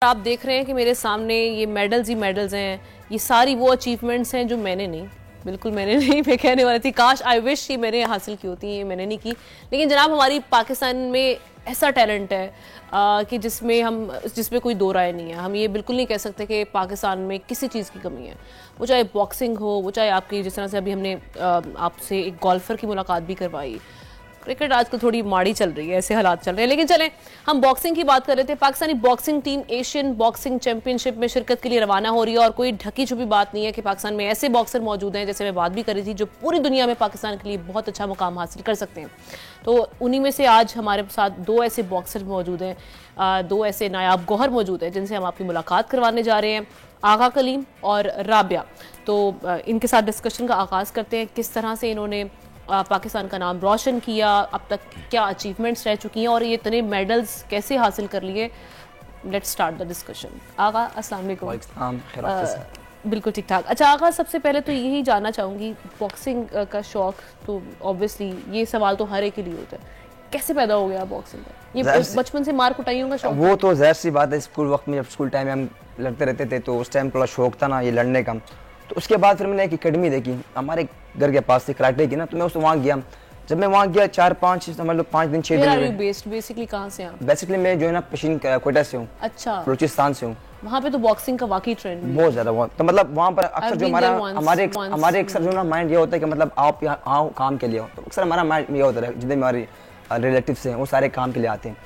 आप देख रहे हैं कि मेरे सामने ये मेडल्स ही मेडल्स हैं। ये सारी वो अचीवमेंट्स हैं जो मैंने नहीं, बिल्कुल मैंने नहीं, मैं कहने वाली थी काश आई विश ये मैंने हासिल की होती, ये मैंने नहीं की। लेकिन जनाब हमारी पाकिस्तान में ऐसा टैलेंट है कि जिसमें कोई दो राय नहीं है। हम ये बिल्कुल नहीं कह सकते कि पाकिस्तान में किसी चीज़ की कमी है। वो चाहे बॉक्सिंग हो, वो चाहे आपकी जिस तरह से अभी हमने आपसे एक गोल्फर की मुलाकात भी करवाई। क्रिकेट आजकल थोड़ी माड़ी चल रही है, ऐसे हालात चल रहे हैं। लेकिन चलें, हम बॉक्सिंग की बात कर रहे थे। Pakistani boxing team Asian boxing championship में शिरकत के लिए रवाना हो रही है और कोई ढकी छुपी बात नहीं है कि पाकिस्तान में ऐसे बॉक्सर मौजूद हैं, जैसे मैं बात भी कर रही थी, जो पूरी दुनिया में पाकिस्तान के लिए बहुत अच्छा मुकाम हासिल कर सकते हैं। तो उन्हीं में से आज हमारे साथ दो ऐसे बॉक्सर मौजूद हैं, दो ऐसे नायाब गौहर मौजूद हैं जिनसे हम आपकी मुलाकात करवाने जा रहे हैं, आगा कलीम और राबिया। तो इनके साथ डिस्कशन का आगाज़ करते हैं, किस तरह से इन्होंने पाकिस्तान का नाम रोशन किया, अब तक क्या अचीवमेंट्स रह चुकी हैं और ये इतने मेडल्स कैसे हासिल कर लिए। Let's start the discussion. Agha अस्सलाम वालेकुम। बिल्कुल ठीक ठाक। अच्छा आगा, सबसे पहले तो यही जानना चाहूँगी, बॉक्सिंग का शौक तो ऑब्वियसली ये सवाल तो हर एक के लिए होता है, कैसे पैदा हो गया बॉक्सिंग का? ये बचपन से मार कुटाइयों का शौक? वो तो ज़ाहिर सी बात है, स्कूल वक्त में जब स्कूल टाइम में हम लड़ते रहते थे तो उस टाइम थोड़ा शौक था ना ये लड़ने का। तो उसके बाद फिर मैंने एक एकेडमी देखी हमारे घर के पास से, कराटे की ना, तो मैं उस वहाँ गया। जब मैं वहाँ गया 4-5 मतलब 5 दिन 6 दिन। बेसिकली कहाँ से हैं? बेसिकली मैं जो है ना पश्चिम कोयटा से हूँ। अच्छा। बलूचिस्तान से हूँ। वहाँ पे तो बॉक्सिंग का वाकई ट्रेंड बहुत ज्यादा। तो मतलब वहाँ पर अक्सर जो हमारे अक्सर जो ना माइंड ये होता है कि मतलब आप यहाँ आओ काम के लिए हो, तो अक्सर हमारा माइंड ये होता है जितने हमारे रिलेटिव्स हैं वो सारे काम के लिए आते हैं।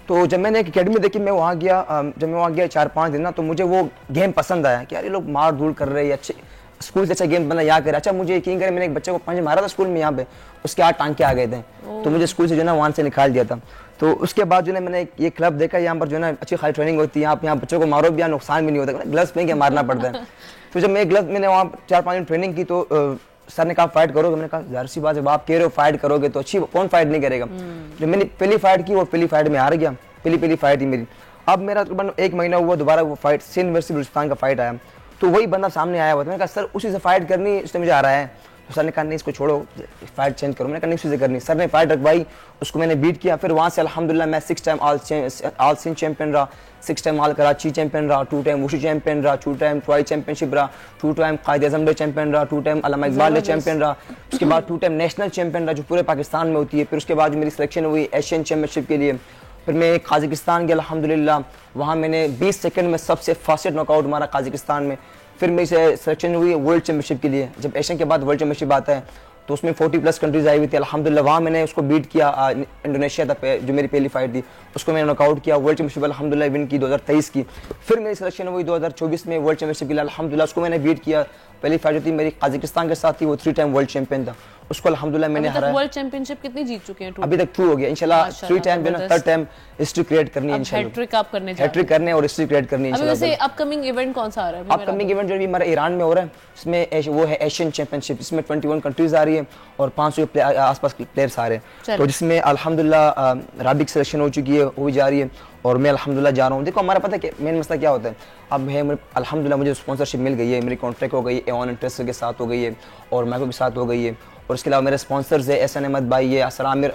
तो जब मैंने एक एकेडमी देखी, मैं वहाँ गया, जब मैं वहाँ गया 4-5 दिन ना, तो मुझे वो गेम पसंद आया कि यार ये लोग मार धूल कर रहे हैं, अच्छे स्कूल से अच्छा गेम बना यहाँ करे। अच्छा मुझे यकीन करे, मैंने एक बच्चे को पंच मारा था स्कूल में यहाँ पे, उसके 8 टांके आ गए थे, तो मुझे स्कूल से जो है ना वहाँ से निकाल दिया था। तो उसके बाद जो है मैंने ये क्लब देखा, यहाँ पर जो है ना अच्छी खासी ट्रेनिंग होती है, यहाँ बच्चों को मारो भी, यहाँ नुकसान भी नहीं होता, ग्लव्स पहन के मारना पड़ता है। तो जब मैंने वहाँ 4-5 दिन ट्रेनिंग की तो सर ने कहा फाइट करोगे? मैंने कहा ज़ाहिर सी बात है, आप कह रहे हो फाइट करोगे तो अच्छी, कौन फाइट नहीं करेगा। जब मैंने पहली फाइट की, वो पहली फाइट में हार गया, पहली फाइट ही मेरी। अब मेरा तकरीबन 1 महीना हुआ, दोबारा वो फाइट सिंध वर्सेस बलूचिस्तान का फाइट आया, तो वही बंदा सामने आया हुआ था। मैंने कहा सर उसी से फाइट करनी, इसने मुझे आ रहा है। तो सर ने कहा नहीं इसको छोड़ो, फाइट चेंज करो। मैंने कहा नहीं उसी से करनी। सर ने फाइट रखवाई, उसको मैंने बीट किया। फिर वहाँ से अल्हम्दुलिल्लाह मैं 6 टाइम ऑल सिंध चैंपियन रहा, 6 टाइम ऑल कराची चैंपियन रहा, 2 टाइम वुशु चैंपियन रहा, 2 टाइम ट्रॉय चैंपियनशिप रहा, 2 टाइम कायद आज़म डे चैंपियन रहा, 2 टाइम अल्लामा इकबाल डे चैंपियन रहा, उसके बाद 2 टाइम नेशनल चैंपियन रहा जो पूरे पाकिस्तान में होती है। फिर उसके बाद मेरी सिलेक्शन हुई एशियन चैंपियनशिप के लिए। फिर मैं काज़ाकिस्तान गया अल्हम्दुलिल्लाह, वहाँ मैंने 20 सेकंड में सबसे फास्टेस्ट नॉकआउट मारा काज़ाकिस्तान में। फिर मेरी सिलेक्शन हुई वर्ल्ड चैंपियनशिप के लिए। जब एशियन के बाद वर्ल्ड चैंपियनशिप आता है तो उसमें 40+ कंट्रीज आई हुई थी अल्हम्दुलिल्लाह, वहाँ मैंने उसको बीट किया। इंडोनेशिया था जो मेरी पहली फाइट थी, उसको मैंने नॉकआउट किया। वर्ल्ड चैंपियनशिप अल्हम्दुलिल्लाह विन की 2023 की। फिर मेरी सिलेक्शन हुई 2024 में वर्ल्ड चैंपियनशिप के लिए अल्हम्दुलिल्लाह, उसको मैंने बीट किया। पहली फाइट थी मेरी काज़ाकिस्तान के साथ थी, वो 3 टाइम वर्ल्ड चैंपियन था, उसको अल्हम्दुलिल्लाह मैंने हराया। वर्ल्ड चैंपियनशिप कितनी जीत चुके हैं? अभी तक 2 हो गया इंशाल्लाह। 3 टाइम जो है ना, 3rd टाइम हिस्ट्री क्रिएट करनी है इंशाल्लाह। हैट्रिक आप करने जा रहे हैं? हैट्रिक करने और हिस्ट्री क्रिएट करनी है इंशाल्लाह। अभी वैसे अपकमिंग इवेंट कौन सा आ रहा है? अपकमिंग इवेंट जो भी हमारा ईरान में हो रहा है, इसमें वो है एशियन चैंपियनशिप। इसमें 21 कंट्रीज आ रही है और 500 के आसपास प्लेयर्स आ रहे हैं। तो जिसमें अल्हम्दुलिल्लाह राबी की सिलेक्शन हो चुकी है, वो भी जा रही है और मैं अल्हम्दुलिल्लाह जा रहा हूँ। देखो हमारा पता है कि मेन मसला क्या होता है, अब है अल्हम्दुलिल्लाह मुझे स्पॉन्सरशिप मिल गई है, मेरी कॉन्ट्रैक्ट हो गई है, एवन इंटरेस्ट के साथ हो गई है और मैको के साथ हो गई है। और उसके अलावा मेरे स्पॉन्सर्स है, एहसन अहमद भाई है,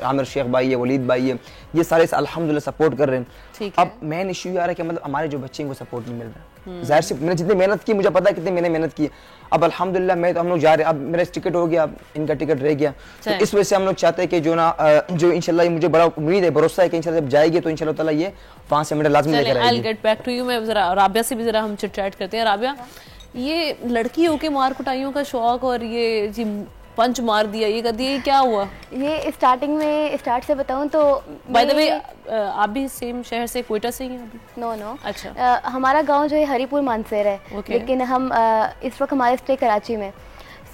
आमिर शेख भाई है, वलीद भाई है, ये सारे अल्हम्दुलिल्लाह सपोर्ट कर रहे हैं। अब मेन इशू ये आ रहा है कि मतलब हमारे जो बच्चे हैं वो सपोर्ट नहीं मिल रहा। जाहिर सी मैंने जितनी मेहनत की, मुझे पता है कितनी मैंने मेहनत की। अब अल्हम्दुलिल्लाह मैं तो हम लोग जा रहे हैं, अब मेरा टिकट हो गया, अब इनका टिकट रह गया, तो इस वजह से हम लोग चाहते हैं कि जो इंशाल्लाह मुझे बड़ा उम्मीद है, भरोसा है कि इंशाल्लाह जब जाएगी तो इंशाल्लाह ताला ये 5 से मेडल लाजमी लेकर आएगी। I'll get back to you। मैं जरा राबिया से भी जरा हम चिट चैट करते हैं। राबिया, ये लड़की होके मार कुटाइयों का शौक और ये जी पंच मार दिया, ये कर दिया, ये क्या हुआ? ये स्टार्ट से बताऊं तो बाय द वे आप भी सेम शहर से, कोयटा से ही हैं अभी? नो। अच्छा। हमारा गांव जो है हरीपुर मानसेर है, लेकिन हम इस वक्त हमारे स्टे कराची में।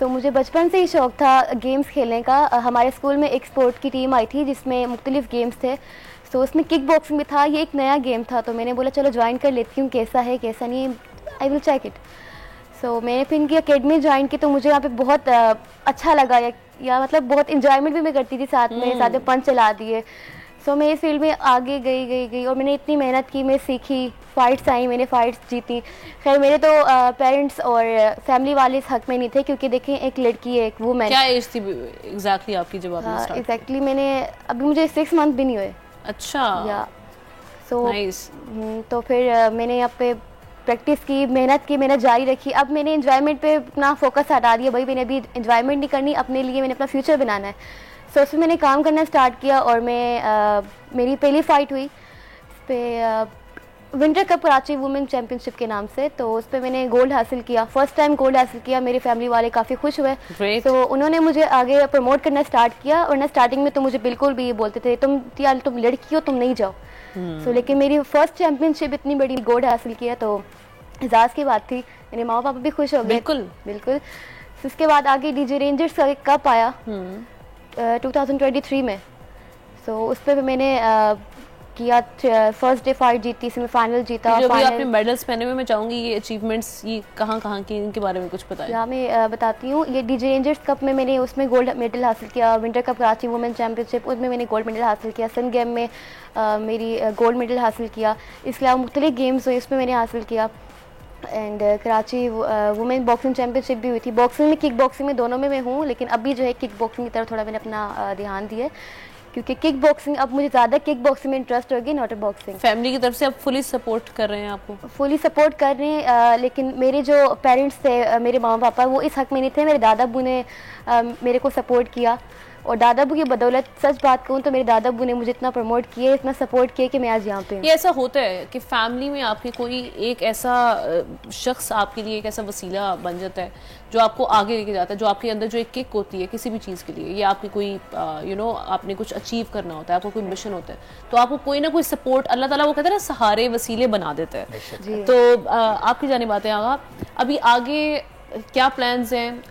तो मुझे बचपन से ही शौक था गेम्स खेलने का। हमारे स्कूल में एक स्पोर्ट की टीम आई थी जिसमें मुख्तलिफ गेम्स थे, तो उसमें किक बॉक्सिंग भी था। ये एक नया गेम था, तो मैंने बोला चलो ज्वाइन कर लेती हूँ, कैसा है कैसा नहीं है, आई विल चेक इट। सो मैंने फिर इनकी अकेडमी ज्वाइन की, तो मुझे यहाँ पे बहुत अच्छा लगा, या मतलब बहुत इंजॉयमेंट भी मैं करती थी साथ में पंच चला दिए। सो मैं इस फील्ड में आगे गई और मैंने इतनी मेहनत की, मैं सीखी, फाइट्स आई, मैंने फाइट्स जीती। खैर मेरे तो पेरेंट्स और फैमिली वाले इस हक में नहीं थे, क्योंकि देखें एक लड़की है, एक वुमेन। क्या एज थी एग्जैक्टली आपकी जब आपने स्टार्ट? एग्जैक्टली मैंने, अभी मुझे 6 मंथ भी नहीं हुए। अच्छा। या तो फिर मैंने यहाँ पे प्रैक्टिस की, मेहनत जारी रखी। अब मैंने एंजॉयमेंट पे अपना फोकस हटा दिया, भाई मैंने अभी एंजॉयमेंट नहीं करनी, अपने लिए मैंने अपना फ्यूचर बनाना है। सो उसमें मैंने काम करना स्टार्ट किया और मेरी पहली फ़ाइट हुई इस पे winter cup Karachi women championship के नाम से। तो उस पर मैंने गोल्ड हासिल किया, फर्स्ट टाइम गोल्ड हासिल किया। मेरे फैमिली वाले काफ़ी खुश हुए। तो उन्होंने मुझे आगे प्रमोट करना स्टार्ट किया। और ना स्टार्टिंग में तो मुझे बिल्कुल भी ये बोलते थे तुम लड़की हो, तुम नहीं जाओ। लेकिन मेरी फर्स्ट चैम्पियनशिप इतनी बड़ी गोल्ड हासिल किया तो एजाज़ की बात थी। मेरे माँ पापा भी खुश हो गए। बिल्कुल। उसके बाद आगे डीजे रेंजर्स का एक कप आया 2023 में। सो उस पर मैंने किया, फर्स्ट डे फाइट जीती, सेमीफाइनल जीता। जो भी आपने मेडल्स पहने हुए, मैं चाहूंगी ये अचीवमेंट्स ये कहाँ की, इनके बारे में कुछ बताइए। या मैं बताती हूँ। ये डीजे रेंजर्स कप में मैंने उसमें गोल्ड मेडल हासिल किया। Winter cup Karachi women championship उसमें मैंने गोल्ड मेडल हासिल किया। सन गेम में मेरी गोल्ड मेडल हासिल किया। इसके अलावा मुख्तलिफ गेम्स हुए, उसमें मैंने हासिल किया। And Karachi women boxing championship भी हुई थी। बॉक्सिंग में, किक बॉक्सिंग में, दोनों में मैं हूँ। लेकिन अभी जो है किक बॉक्सिंग की तरफ थोड़ा मैंने अपना ध्यान दिया, क्योंकि किक बॉक्सिंग अब मुझे ज़्यादा किक बॉक्सिंग में इंटरेस्ट होगी, नॉट बॉक्सिंग। फैमिली की तरफ से आप फुली सपोर्ट कर रहे हैं? आपको फुली सपोर्ट कर रहे हैं। लेकिन मेरे जो पेरेंट्स थे, मेरे माँ पापा, वो इस हक में नहीं थे। मेरे दादा अब्बू ने मेरे को सपोर्ट किया। और दादा अब्बू की बदौलत सच बात कहूँ तो मेरे दादा अब्बू ने मुझे इतना प्रमोट किया, इतना सपोर्ट किया कि मैं आज यहाँ पे हूँ। ये ऐसा होता है कि फैमिली में आपके कोई एक ऐसा शख्स आपके लिए एक ऐसा वसीला बन जाता है जो आपको आगे लेके जाता है, जो आपके अंदर जो एक किक होती है किसी भी चीज़ के लिए, या आपकी कोई आपने कुछ अचीव करना होता है, आपको कोई मिशन होता है, तो आपको कोई ना कोई सपोर्ट अल्लाह ताला वो कहते हैं ना सहारे वसीले बना देता है। तो आपकी जाने बातें आगा, अभी आगे क्या प्लान्स हैं,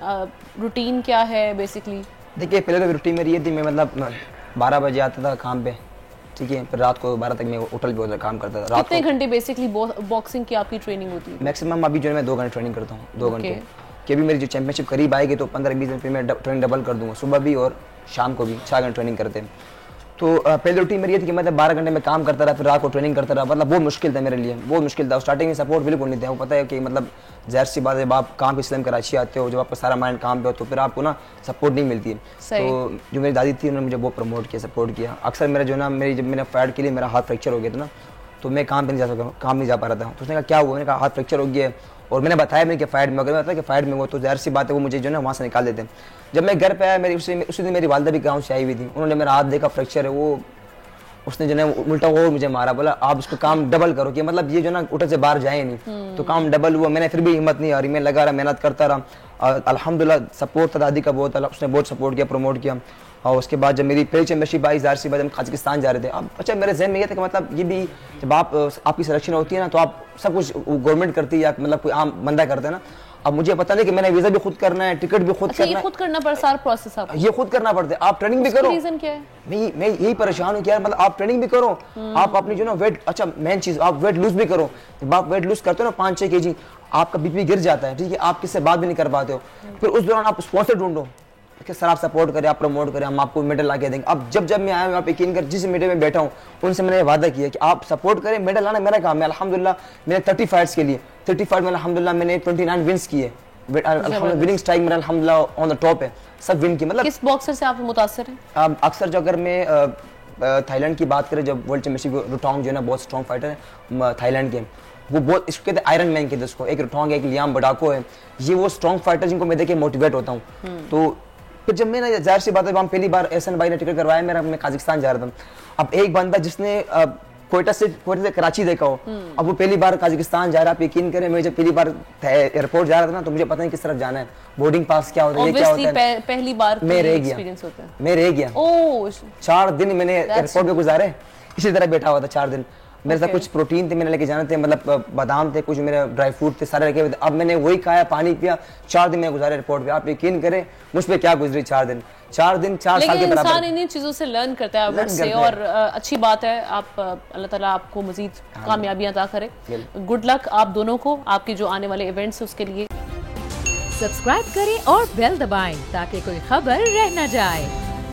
रूटीन क्या है बेसिकली? देखिए पहले तो रूटीन मेरी ये थी, मैं मतलब 12 बजे आता था काम पे, ठीक है, फिर रात को 12 तक मैं होटल पे काम करता था। कितने घंटे बेसिकली बॉक्सिंग की आपकी ट्रेनिंग होती है? मैक्सिमम अभी जो है मैं 2 घंटे ट्रेनिंग करता हूँ, 2 घंटे कि अभी मेरी जो चैंपियनशिप करीब आएगी तो 15-20 दिन फिर मैं ट्रेनिंग डबल कर दूंगा, सुबह भी और शाम को भी 4 घंटे ट्रेनिंग करते हैं। तो पहले रूटीन मेरी ये थी कि मतलब 12 घंटे में काम करता रहा, फिर रात को ट्रेनिंग करता रहा। मतलब वो मुश्किल था मेरे लिए, बहुत मुश्किल था। स्टार्टिंग में सपोर्ट बिल्कुल नहीं था। वो पता है कि मतलब ज़ाहिर सी बात है, जब आप काम पे इसलिए कराची आते हो, जब आपका सारा माइंड काम पे हो तो फिर आपको ना सपोर्ट नहीं मिलती है। तो जो मेरी दादी थी उन्होंने मुझे बहुत प्रमोट किया, सपोर्ट किया। अक्सर मेरा जो ना जब मेरा फाइट के लिए मेरा हाथ फ्रैक्चर हो गया था ना, तो मैं काम पे नहीं जा पा रहा था। तो उसने कहा क्या हुआ? मैंने कहा हाथ फ्रैक्चर हो गया। और मैंने बताया मैंने कि फाइट में, अगर मैं बताया कि फाइट में वो, तो ज़ाहिर सी बात है वो मुझे जो है वहाँ से निकाल देते हैं। जब मैं घर पे आया, उसी दिन मेरी वालदा भी गाँव से आई हुई थी। उन्होंने मेरा हाथ देखा फ्रैक्चर है, वो उसने जो है उल्टा वो मुझे मारा, बोला आप उसको काम डबल करो, कि मतलब ये जो ना उठे से बाहर जाए नहीं। तो काम डबल हुआ। मैंने फिर भी हिम्मत नहीं आ रही, मैं लगा रहा, मेहनत करता रहा। अल्हम्दुलिल्लाह सपोर्ट था दादी का बहुत, उसने बहुत सपोर्ट किया, प्रमोट किया। और उसके बाद जब मेरी पहली चैंपियनशिप आई, ज़ाहिर सी बात हम कजाकिस्तान जा रहे थे। अब अच्छा मेरे जहन में ये था कि मतलब ये भी जब आपकी सिलेक्शन होती है ना, तो आप सब कुछ गवर्नमेंट करती है या मतलब कोई आम बंदा करता है ना। अब मुझे पता नहीं कि मैंने वीजा भी खुद करना है, टिकट भी खुद करना है, खुद करना पड़ता, सारा प्रोसेस आपको ये खुद करना पड़ता है। आप ट्रेनिंग भी करो। रीजन क्या है? मैं यही परेशान हूँ कि यार मतलब आप ट्रेनिंग भी करो, आप अपनी जो ना वेट, अच्छा मेन चीज आप वेट लूज भी करो। जब आप वेट लूज करते हो ना 5-6 kg, आपका बीपी गिर जाता है, ठीक है, आप किससे बात भी नहीं कर पाते हो। फिर उस दौरान आप स्पॉन्सर ढूंढो कि सर आप सपोर्ट करें, आप प्रमोट करें, हम आपको मेडल ला के देंगे। अब जब मैं आया, आप यकीन कर, जिस मीडिया में बैठा हूँ उनसे मैंने वादा किया कि आप सपोर्ट करें, मेडल लाना मेरा काम है। अल्हम्दुलिल्लाह मैंने 30 फाइट्स के लिए 30 फाइट में अल्हम्दुलिल्लाह मैंने 29 विंस किए। विनिंग स्ट्राइक मेरा अल्हम्दुलिल्लाह ऑन द टॉप है, सब विन की। मतलब किस बॉक्सर से आप मुतासिर हैं? अक्सर जो अगर मैं थाईलैंड की बात करें, जब वर्ल्ड चैंपियनशिप, रुटोंग जो है ना बहुत स्ट्रॉन्ग फाइटर है थाईलैंड के, वो बहुत इसको कहते हैं आयरन मैन कहते हैं उसको। एक रुटोंग है, एक लियाम बडाको है, ये वो स्ट्रॉन्ग फाइटर जिनको मैं देख के मोटिवेट होता हूँ। तो फिर जब मैं ज़ाहिर सी बात है, पहली बार एहसन भाई ने टिकट करवाया मेरा, मैं कजाकिस्तान जा रहा था। अब एक बंदा जिसने कोयटा से कराची देखा हो, अब वो पहली बार कजाकिस्तान जा रहा है। आप यकीन करें, मैं जब पहली बार एयरपोर्ट जा रहा था ना, तो मुझे पता नहीं किस तरफ जाना है, बोर्डिंग पास क्या होता है, क्या होता है। पहली बार मैं रह गया 4 दिन मैंने एयरपोर्ट पे गुजारे, इसी तरह बैठा हुआ था 4 दिन। मेरे साथ कुछ प्रोटीन थे मैंने लेके जाने थे, मतलब बादाम थे, कुछ मेरे ड्राई फ्रूट थे, सारे रखे हुए थे। अब मैंने वही खाया, पानी पिया, 4 दिन मैं गुजारे एयरपोर्ट पे। आप यकीन करें मुझ पे क्या गुजरी 4 दिन, 4 साल के बराबर। इंसान इन्हीं चीजों से लर्न करता है से, और अच्छी बात है। आप अल्लाह ताला आपको मजीद कामयाबियां अता करे। गुड लक आप दोनों को, आपके जो आने वाले इवेंट्स उसके लिए। सब्सक्राइब करें और बेल दबाएं ताकि कोई खबर रह न जाए।